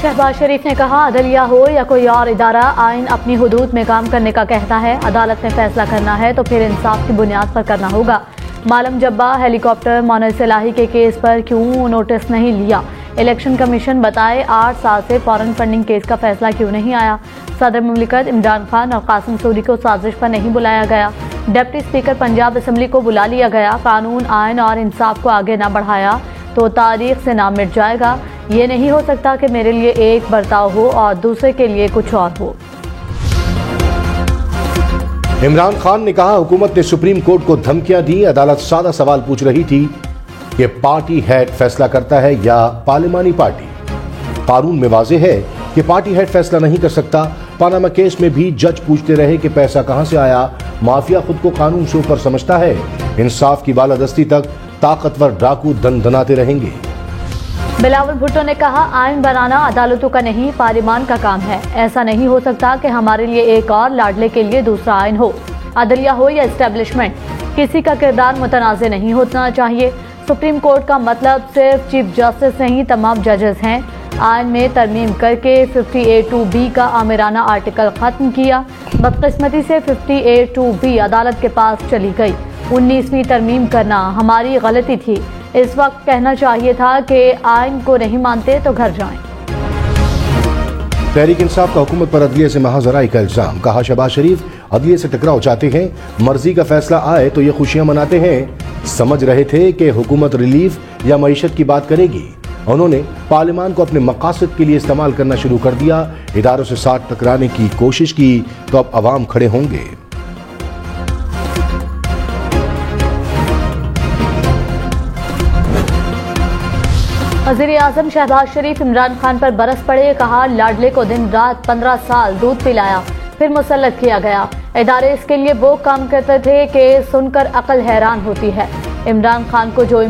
शहबाज शरीफ ने कहा, अदलिया हो या कोई और इदारा, आइन अपनी हुदूद में काम करने का कहता है। अदालत ने फैसला करना है तो फिर इंसाफ की बुनियाद पर करना होगा। मालम जब्बा हेलीकॉप्टर मोनस इलाही के केस पर क्यों नोटिस नहीं लिया? इलेक्शन कमीशन बताए 8 साल से फॉरेन फंडिंग केस का फैसला क्यों नहीं आया? सदर मुमलिकत इमरान खान और कासिम सूरी को साजिश पर नहीं बुलाया गया। डिप्टी स्पीकर पंजाब असम्बली को बुला लिया गया। कानून, आइन और इंसाफ को आगे न बढ़ाया तो तारीख से नाम मिट जाएगा। ये नहीं हो सकता कि मेरे लिए एक बर्ताव हो और दूसरे के लिए कुछ और हो। इमरान खान ने कहा, हुकूमत ने सुप्रीम कोर्ट को धमकियां दी। अदालत सादा सवाल पूछ रही थी कि पार्टी हेड फैसला करता है या पार्लिमानी पार्टी। कानून में वाज़ेह है कि पार्टी हेड फैसला नहीं कर सकता। पानामा केस में भी जज पूछते रहे कि पैसा कहां से आया। माफिया खुद को कानून से ऊपर समझता है। इंसाफ की बालादस्ती तक ताकतवर डाकू दंदनाते रहेंगे। बिलावल भुट्टो ने कहा, आइन बनाना अदालतों का नहीं, पार्लिमान का काम है। ऐसा नहीं हो सकता कि हमारे लिए एक और, लाडले के लिए दूसरा आइन हो। अदलिया हो या एस्टेब्लिशमेंट, किसी का किरदार मुतनाज़ नहीं होना चाहिए। सुप्रीम कोर्ट का मतलब सिर्फ चीफ जस्टिस नहीं, तमाम जजेस हैं। आइन में तरमीम करके 58(2)B का आमिराना आर्टिकल खत्म किया। बदकिस्मती से 58(2)B अदालत के पास चली गई। 19वीं तरमीम करना हमारी गलती थी। इस वक्त कहना चाहिए था कि आइन को नहीं मानते तो घर जाएं। तहरीक इंसाफ का हुकूमत पर अदलिया से महाजराई का इल्जाम। कहा, शहबाज शरीफ अदलिया से टकराव चाहते हैं। मर्जी का फैसला आए तो ये खुशियां मनाते हैं। समझ रहे थे कि हुकूमत रिलीफ या मईशत की बात करेगी। उन्होंने पार्लिमान को अपने मकासद के लिए इस्तेमाल करना शुरू कर दिया। इदारों से साथ टकराने की कोशिश की तो अब अवाम खड़े होंगे। वज़ीर आज़म शहबाज शरीफ इमरान खान पर बरस पड़े। कहा, लाडले को दिन रात 15 साल दूध पिलाया, फिर मुसल्लत किया गया। इदारे इसके लिए वो काम करते थे कि सुनकर अकल हैरान होती है। इमरान खान को जो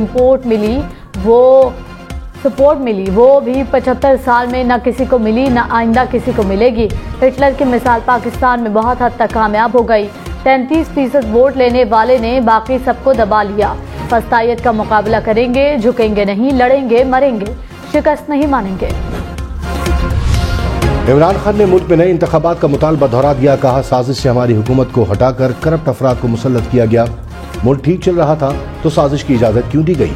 सपोर्ट मिली वो भी 75 साल में न किसी को मिली, न आइंदा किसी को मिलेगी। हिटलर की मिसाल पाकिस्तान में बहुत हद तक कामयाब हो गई। 33% वोट लेने वाले ने बाकी सबको दबा लिया। फस्तायत का मुकाबला करेंगे, झुकेंगे नहीं, लड़ेंगे, मरेंगे, शिकस्त नहीं मानेंगे। इमरान खान ने मुल्क में नए इंतखाबात का मुतालबा दोहरा दिया। कहा, साजिश से हमारी हुकूमत को हटाकर करप्ट अफराद को मुसल्लत किया गया। मुल्क ठीक चल रहा था तो साजिश की इजाजत क्यों दी गई?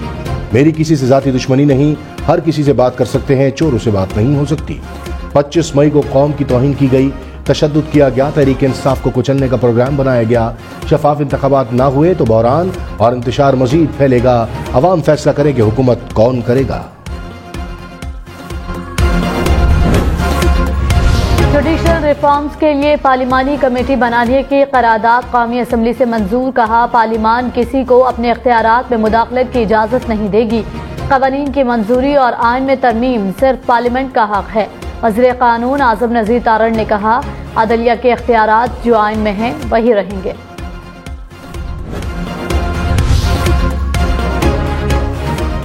मेरी किसी से जाती दुश्मनी नहीं, हर किसी से बात कर सकते हैं, चोरों से बात नहीं हो सकती। 25 मई को कौम की तौहीन की गई, तशद्दुद किया गया, तहरीक इंसाफ को कुचलने का प्रोग्राम बनाया गया। शफाफ इंतखाबात ना हुए तो बहरान और इंतशार मजीद फैलेगा। अवाम फैसला करे कि हुकूमत कौन करेगा। जुडिशल रिफॉर्म्स के लिए पार्लिमानी कमेटी बनाने की करारदाद कौमी असम्बली से मंजूर। कहा, पार्लिमान किसी को अपने इख्तियारात में मुदाखलत की इजाजत नहीं देगी। कवानीन की मंजूरी और आइन में तरमीम सिर्फ पार्लियामेंट का हक है। वज़ीर कानून आज़म नज़ीर तारड़ ने कहा, अदलिया के इख्तियारात जो आइन में हैं वही रहेंगे।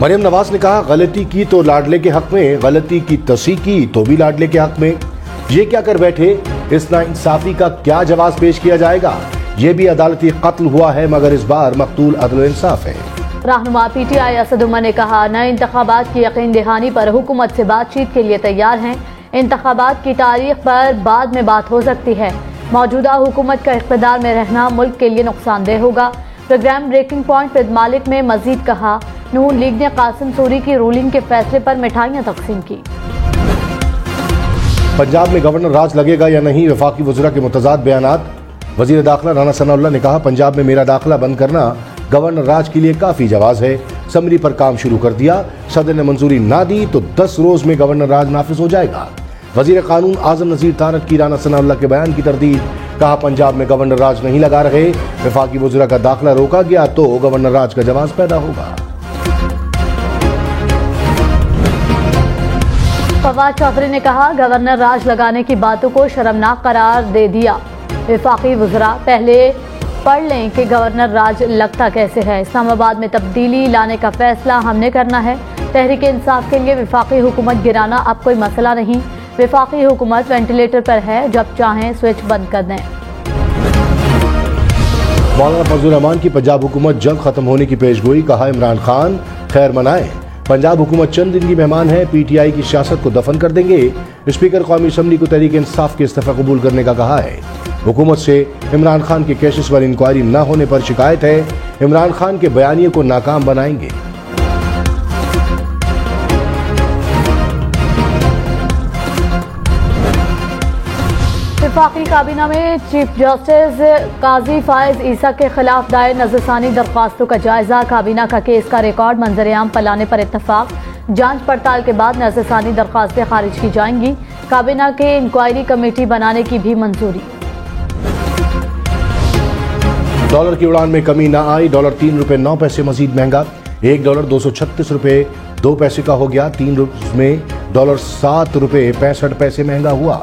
मरियम नवाज ने कहा, गलती की तो लाडले के हक में, गलती की तस्हीह की तो भी लाडले के हक में। ये क्या कर बैठे? इस नाइंसाफी का क्या जवाब पेश किया जाएगा? ये भी अदालती कत्ल हुआ है मगर इस बार मकतूल अदल इंसाफ है। रहनुमा PTI असद उमर ने कहा, नए इंतखाबात की यकीन दहानी पर हुकूमत से बातचीत के लिए तैयार हैं। इंतखाबात की तारीख पर बाद में बात हो सकती है। मौजूदा हुकूमत का इख्तिदार में रहना मुल्क के लिए नुकसानदेह होगा। प्रोग्राम ब्रेकिंग पॉइंट फिद मालिक में मजीद कहा, नून लीग ने कासिम सूरी की रूलिंग के फैसले पर मिठाइयां तकसीम की। पंजाब में गवर्नर राज लगेगा या नहीं, वफाकी वज़रा के मुतज़ाद बयानात। वज़ीर दाखिला राना सनाउल्लाह ने कहा, पंजाब में मेरा दाखिला बंद करना गवर्नर राज के लिए काफी जवाज है। समरी पर काम शुरू कर दिया। सदर ने मंजूरी ना दी तो 10 रोज में गवर्नर राज नाफिज हो जाएगा। वज़ीर कानून आज़म नज़ीर तारड़ की राना सनाउल्लाह के बयान की तरदीद। कहा, पंजाब में गवर्नर राज नहीं लगा रहे। वफाकी वज़रा का दाखिला रोका गया तो गवर्नर राज का जवाब पैदा होगा। फवाद चौधरी ने कहा, गवर्नर राज लगाने की बातों को शर्मनाक करार दे दिया। वफाकी वज़रा पहले पढ़ लें कि गवर्नर राज लगता कैसे है। इस्लामाबाद में तब्दीली लाने का फैसला हमने करना है। तहरीक इंसाफ के लिए वफाकी हुकूमत गिराना अब कोई मसला नहीं। वफाकी हुकूमत वेंटिलेटर पर है, जब चाहें स्विच बंद कर दें। मौलाना फजल रहमान की पंजाब हुकूमत जल्द खत्म होने की पेशगोई। कहा, इमरान खान खैर मनाएं, पंजाब हुकूमत चंद दिन की मेहमान है, पीटीआई की सियासत को दफन कर देंगे। स्पीकर कौमी असम्बली को तहरीक इंसाफ के इस्तीफा कबूल करने का कहा है। हुकूमत से इमरान खान के केसेस पर इंक्वायरी न होने पर शिकायत है, इमरान खान के बयानिए को नाकाम बनाएंगे। वफाकी काबीना में चीफ जस्टिस काजी फायज ईसा के खिलाफ दायर नजरसानी दरख्वास्तों का जायजा। काबीना का केस का रिकॉर्ड मंजर-ए-आम पर लाने पर इत्तफाक। जांच पड़ताल के बाद नजरसानी दरख्वास्तें खारिज की जाएंगी। काबीना के इंक्वायरी कमेटी बनाने की भी मंजूरी। डॉलर की उड़ान में कमी न आई, डॉलर 3 रुपए 9 पैसे मजीद महंगा। $1 236 रुपए 2 पैसे का हो गया। 3 रोज में डॉलर 7 रुपए 65 पैसे महंगा हुआ।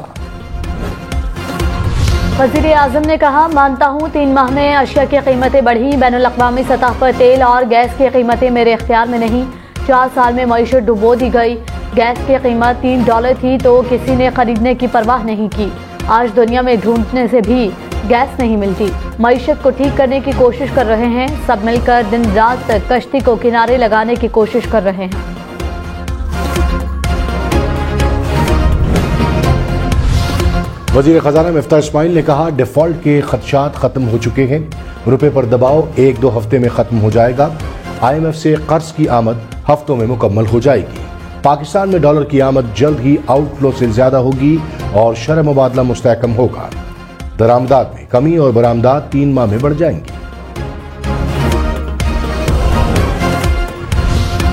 वज़ीर आज़म ने कहा, मानता हूँ 3 माह में अशिया की कीमतें बढ़ी, बैनुल अक़वामी सतह पर तेल और गैस की कीमतें मेरे इख्तियार में नहीं। 4 साल में मईशत डुबो दी गई। गैस की कीमत $3 थी तो किसी ने खरीदने की परवाह नहीं की। आज दुनिया में ढूंढने से भी गैस नहीं मिलती। मईशत को ठीक करने की कोशिश कर रहे हैं, सब मिलकर दिन रात कश्ती को किनारे लगाने की कोशिश कर रहे हैं। वजीर खजाना मिफ्ताह इस्माइल ने कहा, डिफॉल्ट के खदशात खत्म हो चुके हैं, रुपए पर दबाव 1-2 हफ्ते में खत्म हो जाएगा। IMF से कर्ज की आमद हफ्तों में मुकम्मल हो जाएगी। पाकिस्तान में डॉलर की आमद जल्द ही आउटफ्लो से ज्यादा होगी और शरह मुबादला मुस्तहकम होगा। दरामदात में कमी और बरामदात 3 माह में बढ़ जाएंगी।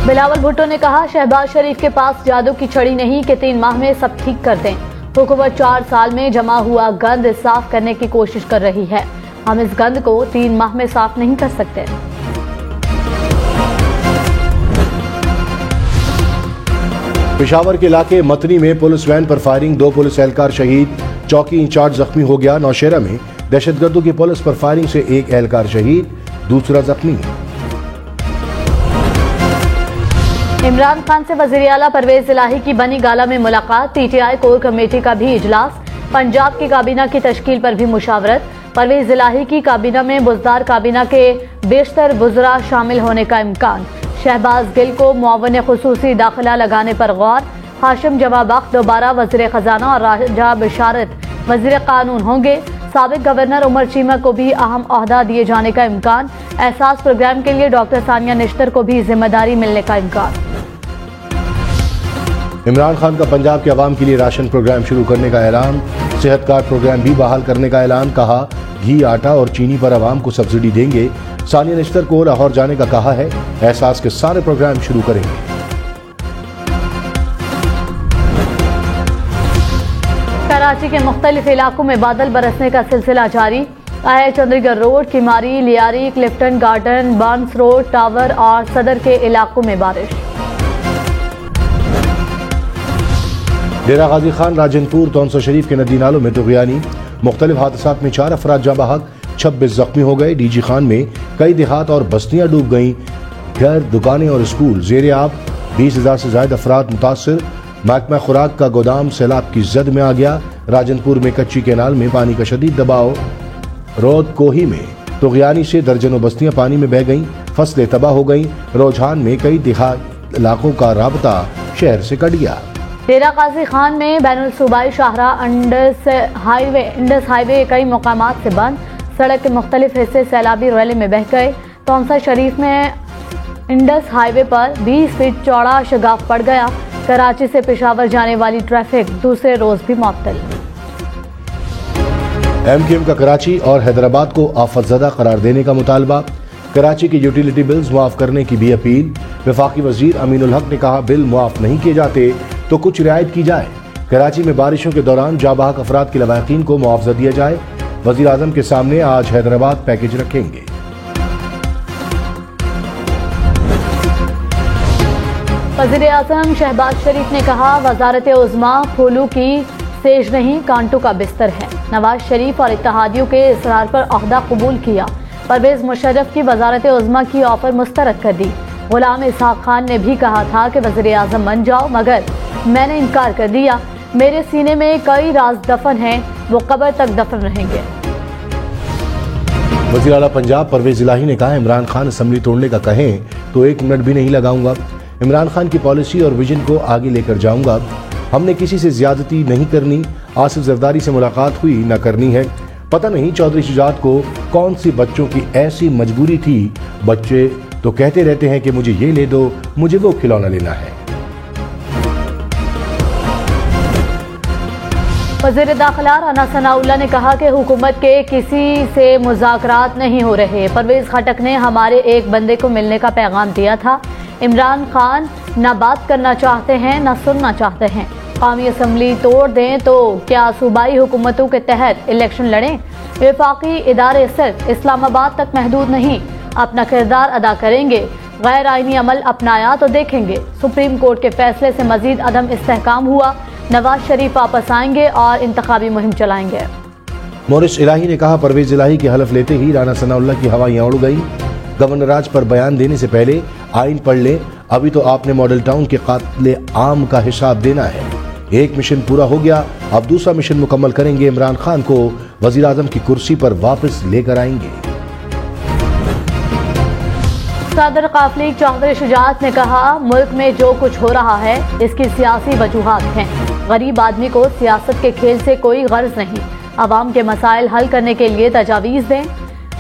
बिलावल भुट्टो ने कहा, शहबाज शरीफ के पास जादू की छड़ी नहीं कि 3 माह में सब ठीक कर दें। हुकूमत 4 साल में जमा हुआ गंद साफ करने की कोशिश कर रही है। हम इस गंद को 3 माह में साफ नहीं कर सकते। पेशावर के इलाके मतनी में पुलिस वैन पर फायरिंग, 2 पुलिस एहलकार शहीद, चौकी इंचार्ज जख्मी हो गया। नौशेरा में दहशतगर्दों की पुलिस पर फायरिंग से 1 एहलकार शहीद, दूसरा जख्मी। इमरान खान से वज़ीर आला परवेज इलाही की बनी गाला में मुलाकात। PTI कोर कमेटी का भी इजलास। पंजाब की काबीना की तश्कील पर भी मुशावरत। परवेज इलाही की काबीना में बुज़दार काबीना के बेशतर बुज़रा शामिल होने का इम्कान। शहबाज गिल को मुआवन खुसूसी दाखिला लगाने पर गौर। हाशिम जवाबख्श दोबारा वज़ीर खजाना और राजा बिशारत वज़ीर कानून होंगे। साबिक गवर्नर उमर चीमा को भी अहम ओहदा दिए जाने का इम्कान। एहसास प्रोग्राम के लिए डॉक्टर सानिया निश्तर को भी जिम्मेदारी मिलने का इम्कान। इमरान खान का पंजाब के अवाम के लिए राशन प्रोग्राम शुरू करने का ऐलान। सेहत कार्ड प्रोग्राम भी बहाल करने का ऐलान। कहा, घी, आटा और चीनी पर अवाम को सब्सिडी देंगे। सानिया निश्तर को लाहौर जाने का कहा है। एहसास के सारे प्रोग्राम शुरू करेंगे। कराची के मुख्तलिफ इलाकों में बादल बरसने का सिलसिला जारी। Chandigarh road, Keamari, Lyari, Clifton garden, Burns road, tower और सदर के इलाकों में बारिश। डेरा गाजी खान, राजनपुर, तौंसा शरीफ के नदी नालों में तुग़यानी। मुख्तलिफ हादसात में 4 अफराद जाँ बहक, 26 जख्मी हो गए। DG खान में कई देहात और बस्तियां डूब गईं। घर, दुकानें और स्कूल ज़ेरे आब। 20,000 से ज्यादा अफराद मुतासर। महकमा खुराक का गोदाम सैलाब की जद में आ गया। राजनपुर में कच्ची कैनाल में पानी का शदीद दबाव। रोद कोही में तुग़यानी से दर्जनों बस्तियां पानी में बह गईं। फसलें तबाह हो गईं। रोजान में कई देहात इलाकों का राबता शहर से कट गया। डेरा गाजी खान में बैनुल सूबाई शाहराह इंडस हाईवे कई मकामात से बंद। सड़क के मुख्तलिफ हिस्से सैलाबी रैली में बह गए। तौंसा शरीफ में इंडस हाईवे पर 20 फीट चौड़ा शगाफ पड़ गया। कराची से पेशावर जाने वाली ट्रैफिक दूसरे रोज भी मुअत्तल। MKM का कराची और हैदराबाद को आफतज़दा करार देने का मुतालबा। कराची के यूटिलिटी बिल्स मुआफ करने की भी अपील। वफाकी वजीर अमीनुल हक ने कहा, बिल मुआफ नहीं किए जाते तो कुछ रियायत की जाए। कराची में बारिशों के दौरान जाबाहक अफराद के लवाकिन को मुआवजा दिया जाए। वजीर आजम के सामने आज हैदराबाद पैकेज रखेंगे। वज़ीर आज़म शहबाज शरीफ ने कहा, वजारत उज़्मा फूलू की सेज नहीं कांटों का बिस्तर है। नवाज शरीफ और इत्तेहादियों के इसरार पर अहदा कबूल किया। परवेज मुशर्रफ की वजारत उज़्मा की ऑफर मुस्तरद कर दी। गुलाम इसहाक खान ने भी कहा था कि वज़ीर आज़म बन जाओ, मगर मैंने इनकार कर दिया। मेरे सीने में कई राज दफन हैं, वो कब्र तक दफन रहेंगे। वज़ीर आला पंजाब परवेज इलाही ने कहा, इमरान खान असेंबली तोड़ने का कहें तो 1 मिनट भी नहीं लगाऊंगा। इमरान खान की पॉलिसी और विजन को आगे लेकर जाऊंगा। हमने किसी से ज्यादती नहीं करनी, आसिफ जरदारी से मुलाकात हुई न करनी है। पता नहीं चौधरी शुजात को कौन सी बच्चों की ऐसी मजबूरी थी, बच्चे तो कहते रहते हैं कि मुझे ये ले दो, मुझे वो खिलौना लेना है। वज़ीर दाखिला राना सनाउल्लाह ने कहा कि हुकूमत के किसी से मुज़ाकरात नहीं हो रहे। परवेज खटक ने हमारे एक बंदे को मिलने का पैगाम दिया था। इमरान खान न बात करना चाहते हैं न सुनना चाहते हैं। कौमी असम्बली तोड़ दें तो क्या सूबाई हुकूमतों के तहत इलेक्शन लड़ें? वफाकी इदारे सिर्फ इस्लामाबाद तक महदूद नहीं, अपना किरदार अदा करेंगे। गैर आइनी अमल अपनाया तो देखेंगे। सुप्रीम कोर्ट के फैसले से मजीद अदम इस्तेहकाम हुआ। नवाज शरीफ वापस आएंगे और इंतखाबी मुहिम चलाएंगे। मोरिस इलाही ने कहा, परवेज इलाही के हलफ लेते ही राना सनाउल्लाह की हवाइयां उड़ गई। गवर्नर राज पर बयान देने से पहले आइन पढ़ ले। अभी तो आपने मॉडल टाउन के कातिल आम का हिसाब देना है। एक मिशन पूरा हो गया, अब दूसरा मिशन मुकम्मल करेंगे। इमरान खान को वजीर आजम की कुर्सी पर वापस लेकर आएंगे। सदर काफली चौधरी शुजात ने कहा, मुल्क में जो कुछ हो रहा है इसकी सियासी वजूहात हैं। गरीब आदमी को सियासत के खेल से कोई गर्ज नहीं। अवाम के मसाइल हल करने के लिए तजावीज़ दें।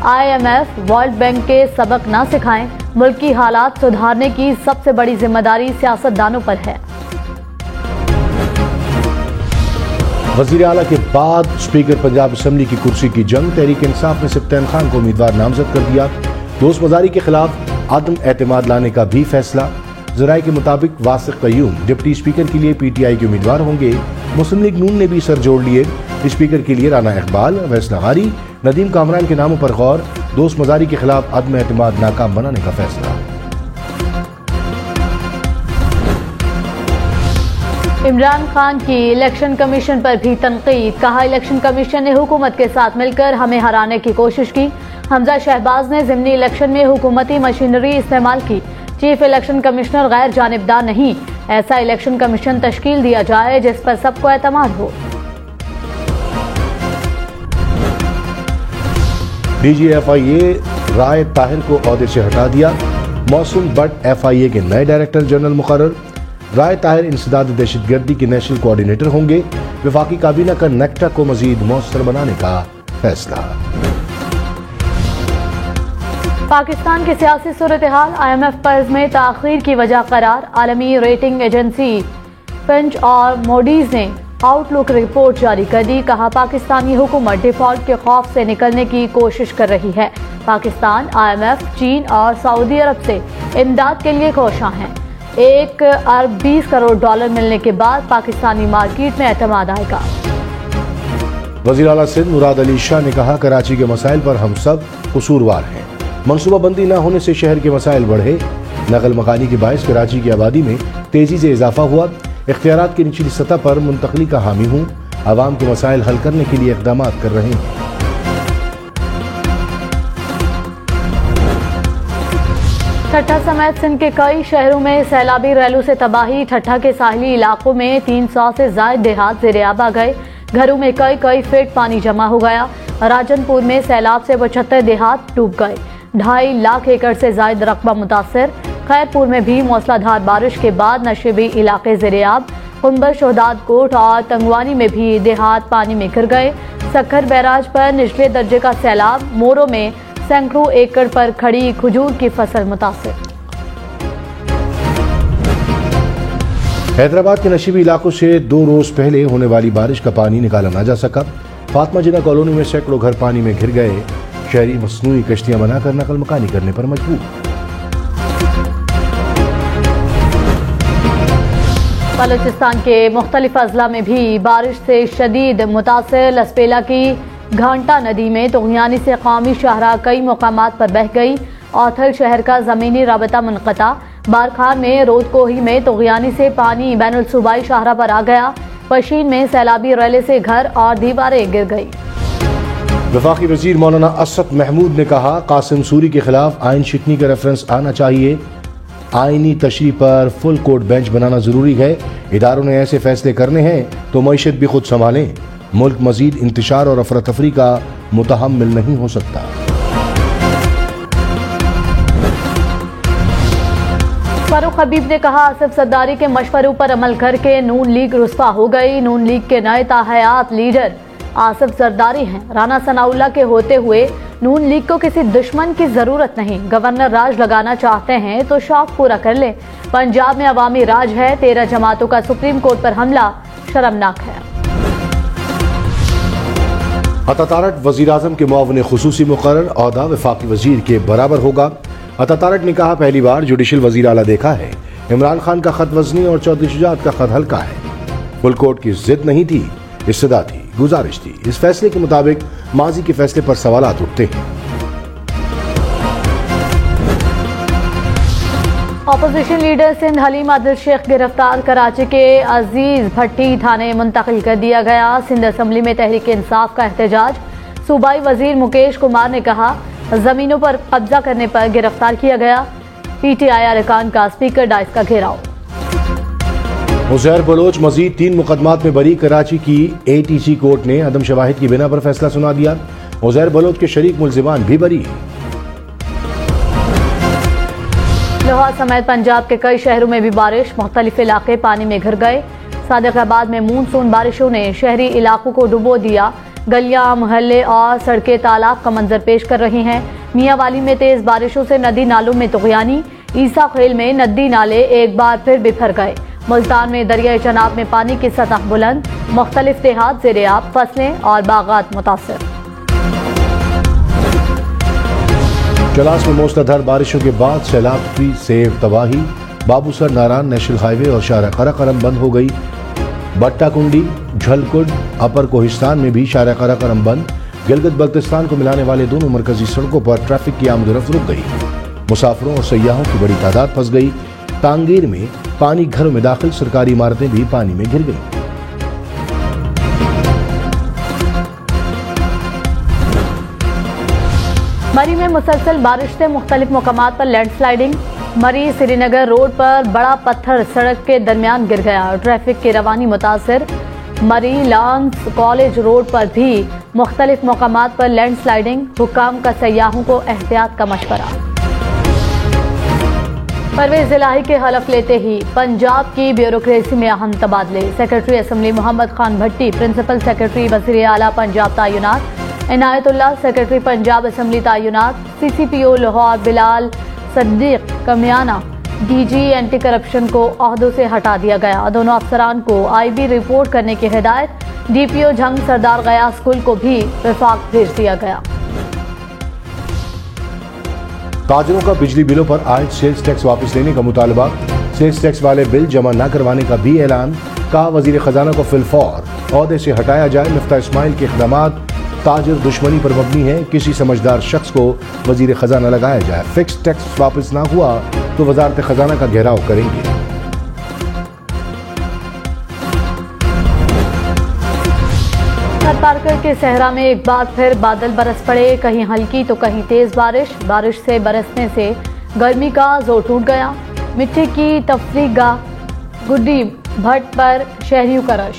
IMF, वर्ल्ड बैंक के सबक ना सिखाएं। मुल्क की हालात सुधारने की सबसे बड़ी जिम्मेदारी सियासतदानों पर है। वजीर आला के बाद स्पीकर पंजाब असम्बली की कुर्सी की जंग। तहरीक इंसाफ ने सिफ्तैन खान को उम्मीदवार नामजद कर दिया। दोस्त मजारी के खिलाफ आदम एतमाद लाने का भी फैसला। जराये के मुताबिक वासिक कयूम डिप्टी स्पीकर के लिए PTI के उम्मीदवार होंगे। मुस्लिम लीग नून ने भी सर जोड़ लिए। स्पीकर के लिए राना इकबाल, अवैस लगारी, नदीम कामरान के नामों पर गौर। दोस्त मजारी के खिलाफ आदम एतमाद नाकाम बनाने का फैसला। इमरान खान की इलेक्शन कमीशन पर भी तनकीद। कहा, इलेक्शन कमीशन ने हुकूमत के साथ मिलकर हमें हराने की कोशिश की। हमजा शहबाज ने ज़िमनी इलेक्शन में हुकूमती मशीनरी इस्तेमाल की। चीफ इलेक्शन कमिश्नर गैर जानिबदार नहीं। ऐसा इलेक्शन कमीशन तश्कील दिया जाए जिस पर सबको एतमाद हो। DG FIA राय ताहिर को ओहदे से हटा दिया। मौसम बट FIA के नए डायरेक्टर जनरल मुकर्रर। राय ताहिर इंसदाद दहशतगर्दी के नेशनल कोऑर्डिनेटर होंगे। वफाकी काबीना का नेक्टा को मजीद मौसर बनाने का फैसला। पाकिस्तान की सियासी सूरत हाल। IMF कर्ज में ताखीर की वजह करार। आलमी रेटिंग एजेंसी फिंच और मोडीज ने आउटलुक रिपोर्ट जारी कर दी। कहा, पाकिस्तानी हुकूमत डिफॉल्ट के खौफ से निकलने की कोशिश कर रही है। पाकिस्तान IMF, चीन और सऊदी अरब से इमदाद के लिए कोशां है। 1 अरब 20 करोड़ डॉलर मिलने के बाद पाकिस्तानी मार्केट में एतमाद आएगा। वज़ीर आला सिंध मुराद अली शाह ने कहा, कराची के मसाइल पर हम सब कसूरवार हैं। मनसूबाबंदी न होने से शहर के मसाइल बढ़े। नकल मकानी के बायस कराची की आबादी में तेजी से इजाफा हुआ। इख्तियारात की निचली सतह पर मुंतकली का हामी हूँ। आवाम के मसाइल हल करने के लिए इक़दाम कर रहे हैं। ठट्ठा समेत सिंध के कई शहरों में सैलाबी रैलों से तबाही। ठट्ठा के साहिली इलाकों में 300 से ज्यादा देहात ज़ेर-ए-आब आ गए। घरों में कई फीट पानी जमा हो गया। राजनपुर में सैलाब से 75 देहात डूब गए। 2.5 लाख एकड़ से ज्यादा रकबा मुतासर। खैरपुर में भी मूसलाधार बारिश के बाद नशेबी इलाके ज़ेर-ए-आब। कुंबर, शोहदाद कोट और तंगवानी में भी देहात पानी में गिर गए। सक्खर बैराज पर निचले दर्जे का सैलाब। मोरों में सैकड़ों एकड़ पर खड़ी खजूर की फसल मुतासिर। हैदराबाद के नशीबी इलाकों से 2 रोज पहले होने वाली बारिश का पानी निकाला ना जा सका। फातमा जिना कॉलोनी में सैकड़ों घर पानी में घिर गए। शहरी मसनूई कश्तियां बनाकर नकल मकानी करने पर मजबूर। बलूचिस्तान के मुख्तलिफ अजला में भी बारिश से शदीद मुतासिर। लसपेला की घांटा नदी में तुगयानी से कौमी शाहरा कई मकामात पर बह गई। औथल शहर का जमीनी राबता मुनक़ता। बारखान में रोदकोही में तुगयानी से पानी बैनुल सूबाई शाहरा पर आ गया। पशीन में सैलाबी रैले से घर और दीवारें गिर गई। वफाकी वजीर मौलाना असद महमूद ने कहा, कासिम सूरी के खिलाफ आइन शिकनी का रेफरेंस आना चाहिए। आइनी तशरीह पर फुल कोर्ट बेंच बनाना जरूरी है। इदारों ने ऐसे फैसले करने हैं तो मईशत भी खुद संभालें। मुल्क मजीद इंतशार और अफरा तफरी का मुतहम्मिल नहीं हो सकता। फारूक हबीब ने कहा, आसिफ जरदारी के मशवरों पर अमल करके नून लीग रुस्वा हो गई। नून लीग के नए ताहयात लीडर आसिफ जरदारी हैं। राना सनाउल्लाह के होते हुए नून लीग को किसी दुश्मन की जरूरत नहीं। गवर्नर राज लगाना चाहते हैं तो शौक पूरा कर ले। पंजाब में अवामी राज है। 13 जमातों का सुप्रीम कोर्ट पर हमला शर्मनाक है। अतातारट वजीर आजम के मुआविन खुसूसी मुकर्रर, ओहदा वफाकी वजीर के बराबर होगा। अतातारट ने कहा, पहली बार जुडिशल वजीर आला देखा है। इमरान खान का खत वजनी और चौधरी शुजात का खत हल्का है। फुल कोर्ट की जिद नहीं थी, इस्तदा थी, गुजारिश थी। इस फैसले के मुताबिक माजी के फैसले पर सवालात उठते हैं। ऑपोजिशन लीडर सिंध हलीम आदिल शेख गिरफ्तार। कराची के अजीज भट्टी थाने मुंतकिल कर दिया गया। सिंध असम्बली में तहरीक इंसाफ का एहतजाज। सूबाई वजीर मुकेश कुमार ने कहा, जमीनों पर कब्जा करने पर गिरफ्तार किया गया। PTI अरकान का स्पीकर डाइस का घेराव। उज़ैर बलोच मजीद 3 मुकदमात में बरी। कराची की ATC कोर्ट ने अदम शवाहिद की बिना पर फैसला सुना दिया। उज़ैर बलोच के शरीक मुल्जिमान भी बरी। लाहौर समेत पंजाब के कई शहरों में भी बारिश। मुख्तलिफ इलाके पानी में घिर गए। सादिकाबाद में मानसून बारिशों ने शहरी इलाकों को डुबो दिया। गलियां, मोहल्ले और सड़कें तालाब का मंजर पेश कर रही हैं। मियांवाली में तेज बारिशों से नदी नालों में तुगयानी। ईसा खेल में नदी नाले एक बार फिर बिखर गए। मुल्तान में दरियाए चनाब में पानी की सतह बुलंद। मुख्तलिफ देहात ज़ेर-ए-आब, फसलें और बागात मुतासिर। कैलाश में मूसलाधार बारिशों के बाद सैलाब की सेव तबाही। बाबूसर नारायण नेशनल हाईवे और शाहरा कराकरम बंद हो गई। बट्टा कुंडी, झलकुड, अपर कोहिस्तान में भी शाहरा कराकरम बंद। गिलगित बल्तिस्तान को मिलाने वाले दोनों मरकजी सड़कों पर ट्रैफिक की आमदोरफ्त रुक गई। मुसाफिरों और सयाहों की बड़ी तादाद फंस गई। तांगीर में पानी घरों में दाखिल। सरकारी इमारतें भी पानी में घिर गई। मरी में मुसलसल बारिश से मुख्तलिफ मकामात पर लैंडस्लाइडिंग। मरी श्रीनगर रोड पर बड़ा पत्थर सड़क के दरमियान गिर गया। ट्रैफिक की रवानी मुतासिर। मरी लॉन्स कॉलेज रोड पर भी मुख्तलिफ मकामात पर लैंडस्लाइडिंग। हुक्काम का सयाहों को एहतियात का मशवरा। परवेज इलाही के हलफ लेते ही पंजाब की ब्यूरोक्रेसी में अहम तबादले। Secretary assembly Mohammad Khan Bhatti principal secretary वज़ीर आला पंजाब तैनात। इनायतुल्लाह सेक्रेटरी पंजाब असम्बली तैनात। CCPO Lahore Bilal Siddique Kamiana DG anti corruption को ओहदों से हटा दिया गया। दोनों अफसरान को IB रिपोर्ट करने की हिदायत। DPO झंग सरदार गया स्कूल को भी विफाक भेज दिया गया। ताजरों का बिजली बिलों पर आयद सेल्स टैक्स वापस लेने का मुतालबा। सेल्स टैक्स वाले बिल जमा न करवाने का भी ऐलान। कहा, वजीर खजाना को फिलफौर ओहदे से हटाया जाए। मिफ्ता इस्माइल के इक़दामात ताजर दुश्मनी पर मबनी है। किसी समझदार शख्स को वजीर खजाना लगाया जाए। फिक्स टैक्स वापस ना हुआ तो वजारत खजाना का घेराव करेंगे। पारकर के सहरा में एक बार फिर बादल बरस पड़े। कहीं हल्की तो कहीं तेज बारिश। बारिश से बरसने से गर्मी का जोर टूट गया। मिट्टी की तफरीगाह गुड्डी भट्ट पर शहरियों का रश।